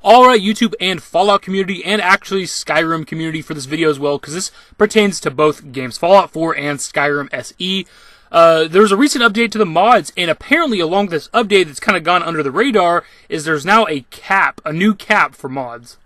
Alright, YouTube and Fallout community, and actually Skyrim community for this video as well, because this pertains to both games, Fallout 4 and Skyrim SE. There was a recent update to the mods, and apparently along this update that's kind of gone under the radar, is there's now a new cap for mods.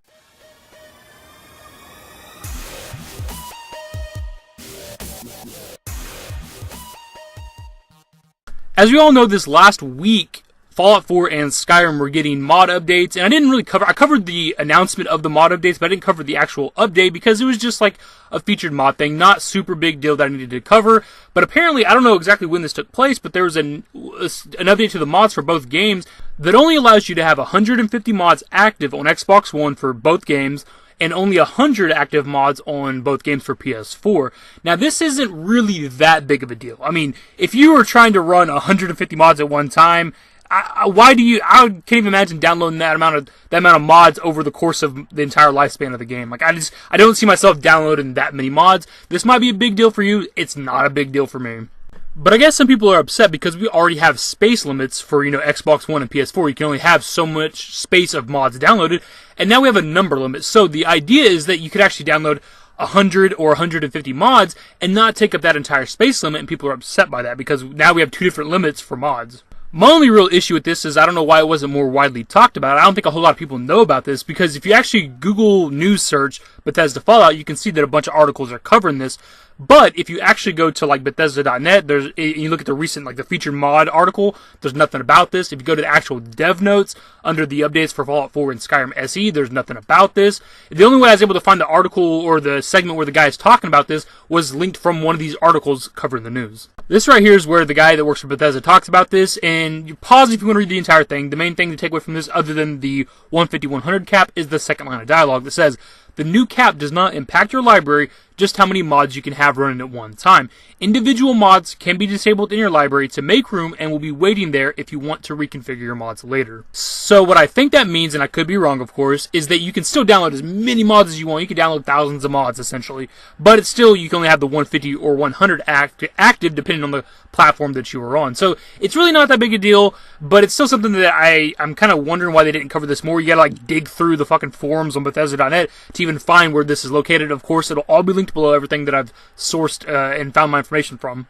As we all know, this last week, Fallout 4 and Skyrim were getting mod updates, and I didn't really I covered the announcement of the mod updates, but I didn't cover the actual update because it was just like a featured mod thing, not super big deal that I needed to cover. But apparently, I don't know exactly when this took place, but there was an update to the mods for both games that only allows you to have 150 mods active on Xbox One for both games, and only 100 active mods on both games for PS4. Now, this isn't really that big of a deal. I mean, if you were trying to run 150 mods at one time, I can't even imagine downloading that amount of mods over the course of the entire lifespan of the game. Like, I don't see myself downloading that many mods. This might be a big deal for you. It's not a big deal for me. But I guess some people are upset because we already have space limits for, Xbox One and PS4. You can only have so much space of mods downloaded, and now we have a number limit. So the idea is that you could actually download 100 or 150 mods and not take up that entire space limit, and people are upset by that because now we have two different limits for mods. My only real issue with this is I don't know why it wasn't more widely talked about. I don't think a whole lot of people know about this, because if you actually Google news search Bethesda Fallout, you can see that a bunch of articles are covering this. But if you actually go to like Bethesda.net, you look at the recent, like the featured mod article, there's nothing about this. If you go to the actual dev notes under the updates for Fallout 4 and Skyrim SE, there's nothing about this. The only way I was able to find the article or the segment where the guy is talking about this was linked from one of these articles covering the news. This right here is where the guy that works for Bethesda talks about this, and you pause if you want to read the entire thing. The main thing to take away from this, other than the 150-100 cap, is the second line of dialogue that says, "The new cap does not impact your library, just how many mods you can have running at one time. Individual mods can be disabled in your library to make room and will be waiting there if you want to reconfigure your mods later." So what I think that means, and I could be wrong of course, is that you can still download as many mods as you want. You can download thousands of mods essentially, but it's still, you can only have the 150 or 100 active depending on the platform that you are on. So it's really not that big a deal, but it's still something that I'm kind of wondering why they didn't cover this more. You gotta like dig through the fucking forums on Bethesda.net to even find where this is located. Of course, it'll all be linked below everything that I've sourced and found my information from.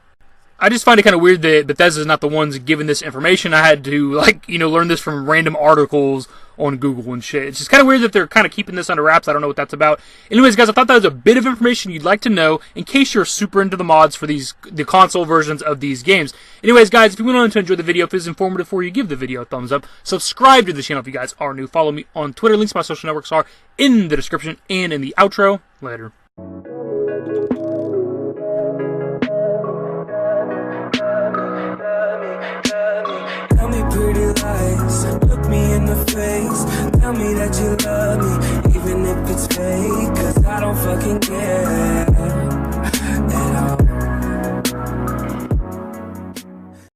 I just find it kind of weird that Bethesda's not the ones giving this information. I had to, learn this from random articles on Google and shit. It's just kind of weird that they're kind of keeping this under wraps. I don't know what that's about. Anyways, guys, I thought that was a bit of information you'd like to know in case you're super into the mods for the console versions of these games. Anyways, guys, if you went on to enjoy the video, if it was informative for you, give the video a thumbs up. Subscribe to the channel if you guys are new. Follow me on Twitter. Links to my social networks are in the description and in the outro. Later. Pretty lies, look me in the face, tell me that you love me, even if it's fake, 'cause I don't fucking care.